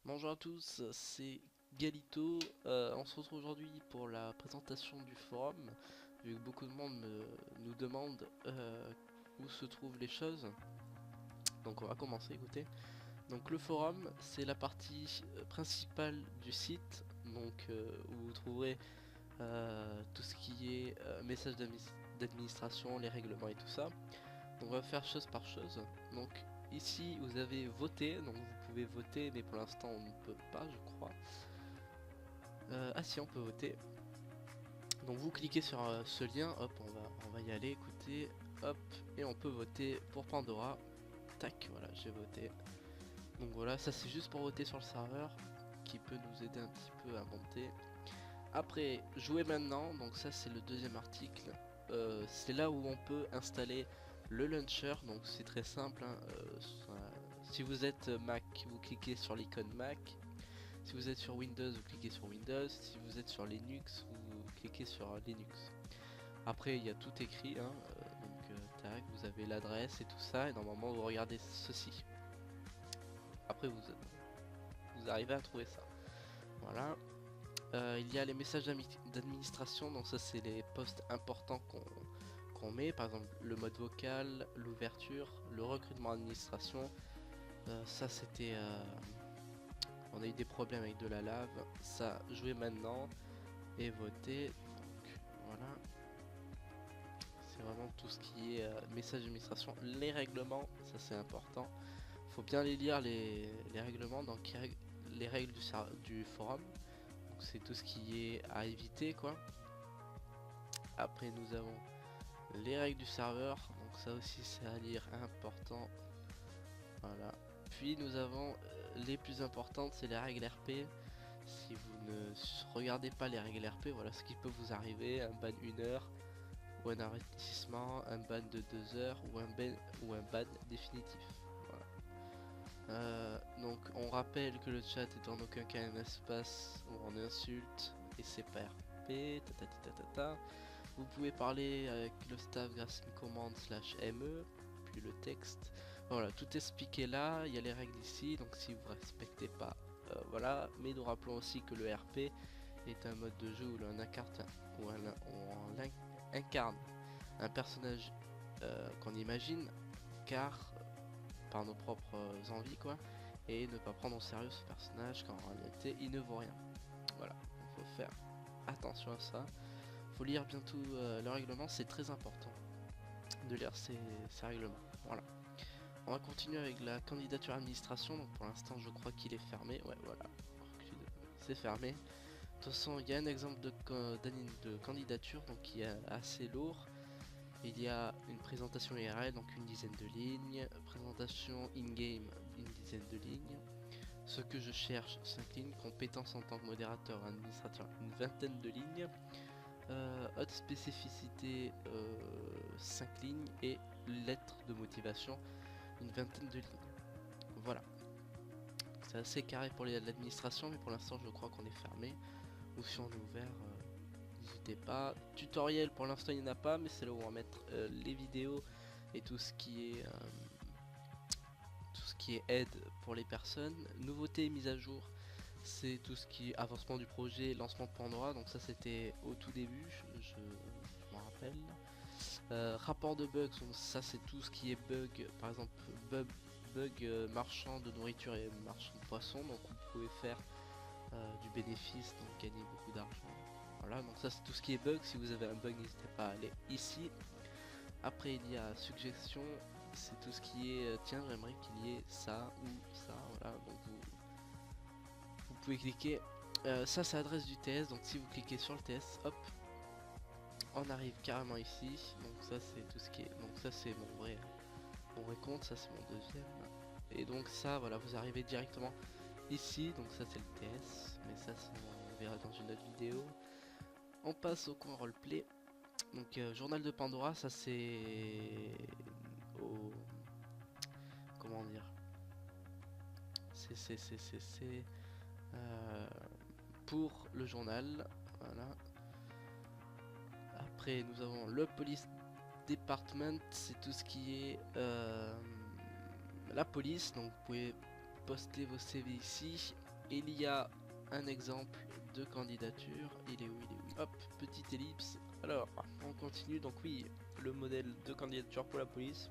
Bonjour à tous, c'est Galito. On se retrouve aujourd'hui pour la présentation du forum, vu que beaucoup de monde nous demande où se trouvent les choses. Donc on va commencer, écoutez. Donc le forum, c'est la partie principale du site, où vous trouverez tout ce qui est message d'administration, les règlements et tout ça. Donc on va faire chose par chose. Donc ici vous avez voté, donc vous pouvez voter, mais pour l'instant on ne peut pas, je crois. Ah si, on peut voter. Donc vous cliquez sur ce lien, hop, on va y aller, écoutez, hop, et on peut voter pour Pandora. Tac, voilà, j'ai voté. Donc voilà, ça c'est juste pour voter sur le serveur, qui peut nous aider un petit peu à monter. Après, jouer maintenant, donc ça c'est le deuxième article. C'est là où on peut installer le launcher, donc c'est très simple, hein, si vous êtes Mac, vous cliquez sur l'icône Mac. Si vous êtes sur Windows, vous cliquez sur Windows. Si vous êtes sur Linux, vous cliquez sur Linux. Après, il y a tout écrit, hein, tac, vous avez l'adresse et tout ça, et normalement vous regardez ceci. Après, vous arrivez à trouver ça. Voilà. Il y a les messages d'administration, donc ça c'est les postes importants qu'on met, par exemple le mode vocal, l'ouverture, le recrutement administration. Ça c'était on a eu des problèmes avec de la lave. Ça, jouez maintenant et votez. Donc voilà, c'est vraiment tout ce qui est message d'administration. Les règlements, ça c'est important. Faut bien les lire les règlements, donc les règles du forum. Donc c'est tout ce qui est à éviter quoi. Après nous avons les règles du serveur, donc ça aussi c'est à lire, important. Voilà. Puis nous avons les plus importantes, c'est les règles RP. Si vous ne regardez pas les règles RP, voilà ce qui peut vous arriver, un ban 1 heure, ou un avertissement, un ban de 2 heures, ou un ban définitif. Voilà. Donc on rappelle que le chat est en aucun cas un espace où on insulte, et c'est pas RP, ta. Vous pouvez parler avec le staff grâce à une commande /me, puis le texte. Voilà, tout est expliqué là, il y a les règles ici, donc si vous respectez pas, voilà. Mais nous rappelons aussi que le RP est un mode de jeu où l'on incarne un personnage qu'on imagine, car par nos propres envies quoi, et ne pas prendre au sérieux ce personnage quand en réalité il ne vaut rien. Voilà, il faut faire attention à ça. Faut lire bien tout le règlement, c'est très important de lire ces règlements. Voilà. On va continuer avec la candidature administration. Donc pour l'instant, je crois qu'il est fermé. Ouais, voilà. C'est fermé. De toute façon, il y a un exemple de candidature donc qui est assez lourd. Il y a une présentation IRL, donc une dizaine de lignes. Présentation in-game, une dizaine de lignes. Ce que je cherche, 5 lignes. Compétences en tant que modérateur administrateur, une vingtaine de lignes. Haute spécificité, 5 lignes. Et lettre de motivation, une vingtaine de lignes. Voilà. C'est assez carré pour l'administration, mais pour l'instant je crois qu'on est fermé. Ou si on est ouvert, n'hésitez pas. Tutoriel pour l'instant il n'y en a pas, mais c'est là où on va mettre les vidéos et tout ce qui est aide pour les personnes. Nouveauté, mise à jour, c'est tout ce qui est avancement du projet, lancement de Pandora. Donc ça c'était au tout début, je m'en rappelle. Rapport de bugs, donc ça c'est tout ce qui est bug, par exemple marchand de nourriture et marchand de poisson, donc vous pouvez faire du bénéfice, donc gagner beaucoup d'argent. Voilà, donc ça c'est tout ce qui est bug. Si vous avez un bug, n'hésitez pas à aller ici. Après il y a suggestion, c'est tout ce qui est tiens j'aimerais qu'il y ait ça ou ça, voilà, donc vous pouvez cliquer. Ça c'est l'adresse du TS, donc si vous cliquez sur le TS, hop, on arrive carrément ici. Donc ça c'est tout ce qui est, donc ça c'est mon vrai compte, ça c'est mon deuxième. Et donc ça voilà, vous arrivez directement ici, donc ça c'est le TS, mais ça on verra dans une autre vidéo. On passe au coin roleplay. Donc journal de Pandora, ça c'est au, comment dire, c'est euh, pour le journal, voilà. Après nous avons le police department, c'est tout ce qui est la police, donc vous pouvez poster vos CV ici. il y a un exemple de candidature. Il est où? Il est où? Hop, petite ellipse. Alors, on continue. Donc oui, le modèle de candidature pour la police,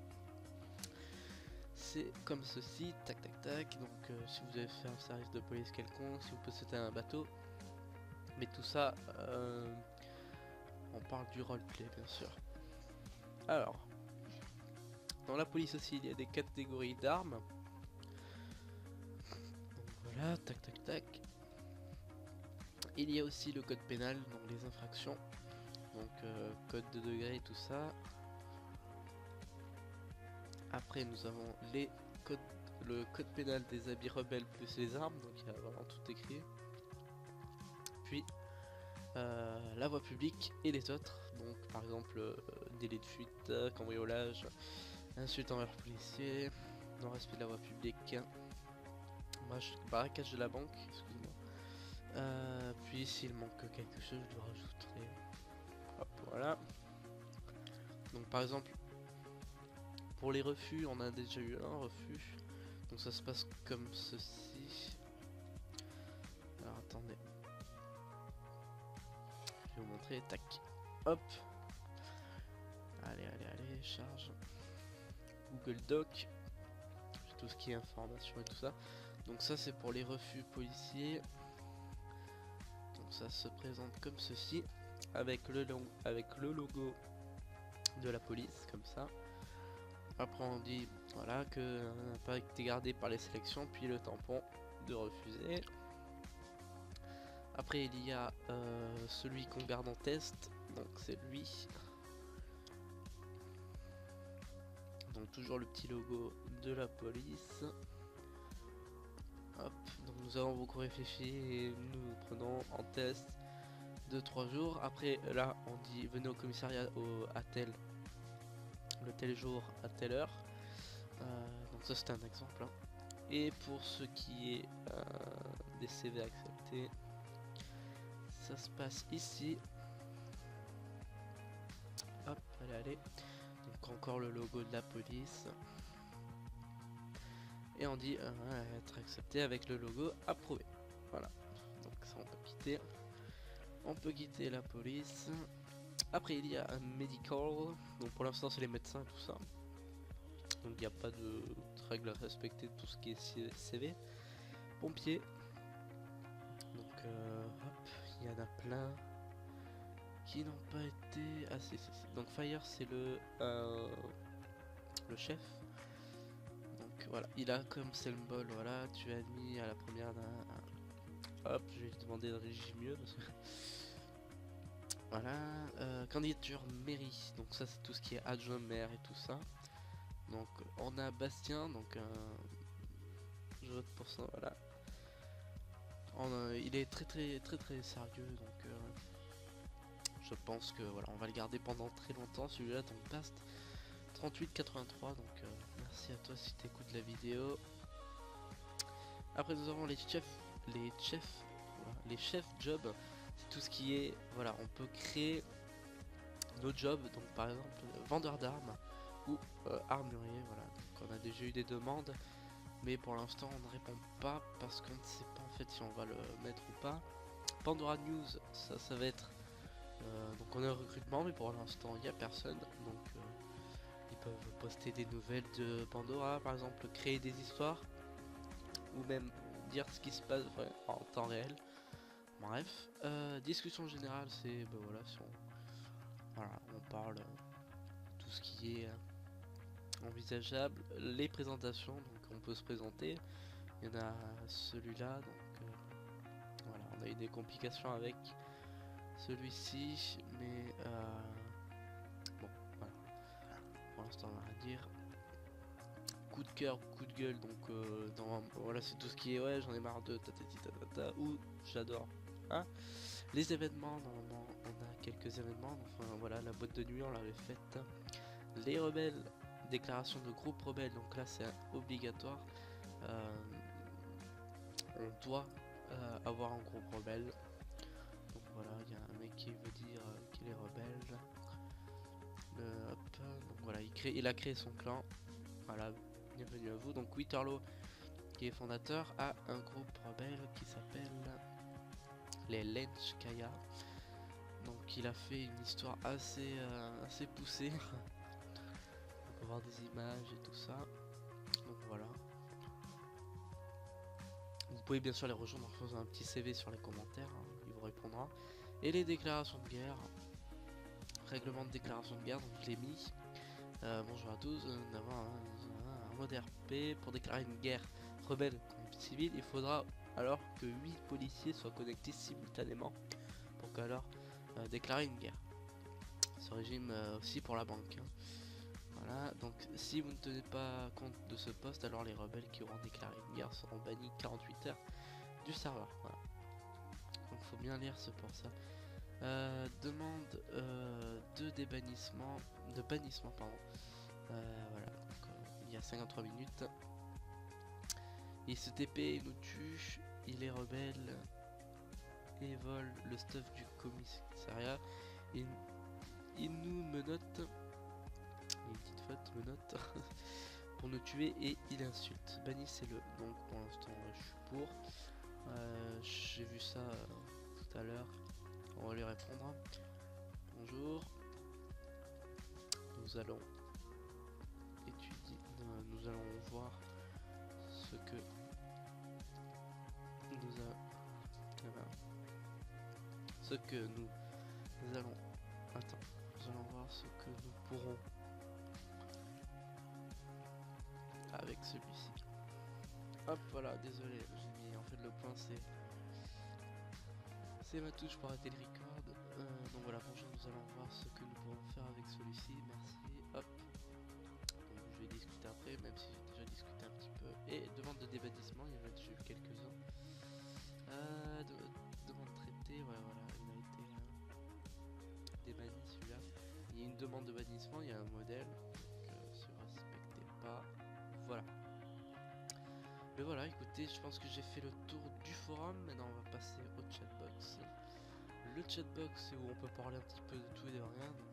c'est comme ceci, tac tac tac. Donc si vous avez fait un service de police quelconque, si vous possédez un bateau, mais tout ça, on parle du roleplay bien sûr. Alors, dans la police aussi, il y a des catégories d'armes. Donc voilà, tac tac tac. Il y a aussi le code pénal, donc les infractions, donc code de degré et tout ça. Après nous avons le code pénal des habits rebelles plus les armes, donc il y a vraiment tout écrit. Puis la voie publique et les autres, donc par exemple délit de fuite, cambriolage, insulte envers le policier, non-respect de la voie publique, braquage de la banque, excusez-moi. Puis s'il manque quelque chose, je le rajouterai. Hop, voilà. Donc par exemple, pour les refus, on a déjà eu un refus. Donc ça se passe comme ceci. Alors attendez. Je vais vous montrer. Tac. Hop. Allez, allez, allez, charge. Google Doc. Tout ce qui est information et tout ça. Donc ça c'est pour les refus policiers. Donc ça se présente comme ceci. Avec le logo de la police, comme ça. Après on dit voilà que n'a pas été gardé par les sélections, puis le tampon de refuser. Après il y a celui qu'on garde en test, donc c'est lui. Donc toujours le petit logo de la police. Hop, donc nous avons beaucoup réfléchi et nous prenons en test 2-3 jours. Après là on dit venez au commissariat à le tel jour à telle heure. Donc ça c'est un exemple. Hein. Et pour ce qui est des CV acceptés, ça se passe ici. Hop, allez, allez. Donc encore le logo de la police. Et on dit être accepté avec le logo approuvé. Voilà. Donc ça on peut quitter. On peut quitter la police. Après il y a un medical. Donc pour l'instant c'est les médecins et tout ça. Donc il n'y a pas de règles à respecter, tout ce qui est CV. Pompier. Donc hop, il y en a plein qui n'ont pas été assez. Donc Fire c'est le chef. Donc voilà, il a comme symbole, voilà, tu as admis à la première d'un. Hop, je vais lui demander de régir mieux parce que. Voilà, candidature mairie, donc ça c'est tout ce qui est adjoint maire et tout ça. Donc on a Bastien, donc je vote pour ça, voilà. Il est très sérieux, donc je pense que voilà, on va le garder pendant très longtemps celui-là. Donc Bast 3883, donc merci à toi si tu écoutes la vidéo. Après nous avons les chefs, voilà, les chefs jobs, c'est tout ce qui est, voilà, on peut créer nos jobs, donc par exemple vendeur d'armes ou armurier, voilà. Donc on a déjà eu des demandes, mais pour l'instant on ne répond pas parce qu'on ne sait pas en fait si on va le mettre ou pas. Pandora News, ça va être donc on est en recrutement, mais pour l'instant il n'y a personne, donc ils peuvent poster des nouvelles de Pandora, par exemple créer des histoires ou même dire ce qui se passe en temps réel. Bref, discussion générale, c'est ben voilà, si on parle tout ce qui est envisageable. Les présentations, donc on peut se présenter. Il y en a celui-là, donc voilà, on a eu des complications avec celui-ci, mais bon, voilà. Pour l'instant, on va rien dire. Coup de cœur, coup de gueule, donc voilà, c'est tout ce qui est ouais, j'en ai marre de tatati tatata ou j'adore. Hein, les événements, normalement, on a quelques événements. Enfin voilà, la boîte de nuit, on l'avait faite. Les rebelles, déclaration de groupe rebelle, donc là c'est obligatoire. On doit avoir un groupe rebelle. Donc voilà, il y a un mec qui veut dire qu'il est rebelle. Hop, donc voilà, il a créé son clan. Voilà, bienvenue à vous. Donc Witterlo, qui est fondateur, a un groupe rebelle qui les Lenchkaya. Donc il a fait une histoire assez poussée. On peut voir des images et tout ça. Donc voilà. Vous pouvez bien sûr les rejoindre en faisant un petit CV sur les commentaires, hein, il vous répondra. Et les déclarations de guerre. Règlement de déclaration de guerre, donc je l'ai mis. Bonjour à tous, nous avons un mode RP. Pour déclarer une guerre rebelle contre civile, il faudra alors que 8 policiers soient connectés simultanément pour qu'alors déclarer une guerre. Ce régime aussi pour la banque. Hein. Voilà, donc si vous ne tenez pas compte de ce poste, alors les rebelles qui auront déclaré une guerre seront bannis 48 heures du serveur. Voilà. Donc faut bien lire, c'est pour ça. Demande de débannissement, de bannissement pardon. Voilà, donc, il y a 53 minutes. Il se TP, il nous tue, il est rebelle et vole le stuff du commissariat. Il nous menotte, une petite faute, menotte pour nous tuer et il insulte. Bannissez-le. Donc pour l'instant je suis pour. J'ai vu ça tout à l'heure. On va lui répondre. Bonjour. Nous allons étudier. Nous allons voir ce que nous a. Ce que nous allons. Attends. Nous allons voir ce que nous pourrons avec celui-ci. Hop, voilà. Désolé. J'ai mis en fait le point c'est ma touche pour arrêter le record. Donc voilà, bonjour, nous allons voir ce que nous pourrons faire avec celui-ci. Merci. Hop. Donc je vais discuter après, même si j'ai déjà discuté un petit peu. Et demande de débannissement, il y en a dessus quelques-uns. Demande traitée, ouais, voilà, il a été débanni celui-là. Il y a une demande de bannissement, il y a un modèle. Donc si vous respectez pas, voilà. Mais voilà, écoutez, je pense que j'ai fait le tour du forum. Maintenant, on va passer au chatbox. Le chatbox, c'est où on peut parler un petit peu de tout et de rien. Donc,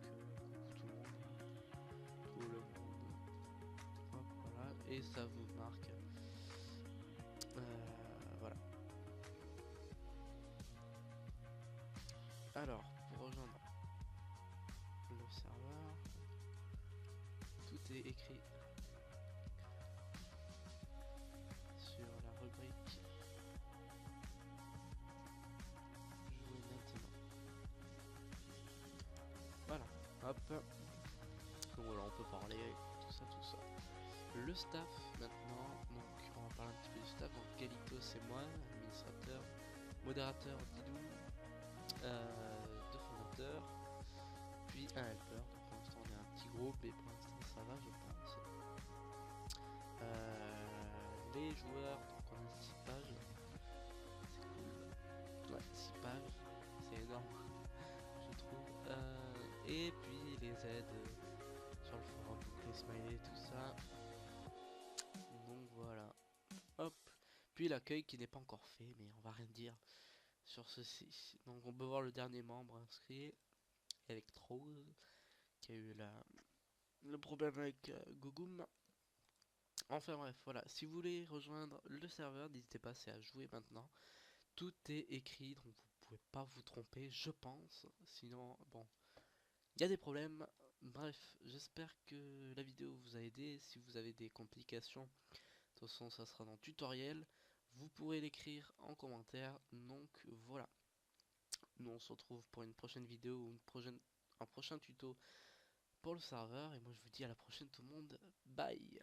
coucou tout le monde. Hop, voilà. Et ça vous marque. Voilà. Alors, pour rejoindre le serveur, tout est écrit sur la rubrique jouer maintenant. Voilà, hop. Donc voilà, on peut parler, tout ça. Le staff maintenant, donc on va parler un petit peu du staff. Donc Galito c'est moi, administrateur, modérateur Didou, deux fondateurs, puis un helper. Donc pour l'instant on est un petit groupe et pour l'instant ça va je pense. Les joueurs, donc on a 6 pages, c'est cool. Ouais, 6 pages, c'est énorme je trouve. Et puis les aides sur le forum, les smileys, tout ça. Donc voilà. Hop. Puis l'accueil qui n'est pas encore fait, mais on va rien dire sur ceci. Donc on peut voir le dernier membre inscrit, avec Trose, qui a eu le problème avec Gogoum. Enfin bref, voilà. Si vous voulez rejoindre le serveur, n'hésitez pas, c'est à jouer maintenant. Tout est écrit, donc vous pouvez pas vous tromper, je pense. Sinon, bon, il y a des problèmes. Bref, j'espère que la vidéo vous a aidé. Si vous avez des complications, de toute façon ça sera dans le tutoriel. Vous pourrez l'écrire en commentaire. Donc voilà. Nous on se retrouve pour une prochaine vidéo ou un prochain tuto pour le serveur. Et moi je vous dis à la prochaine tout le monde. Bye.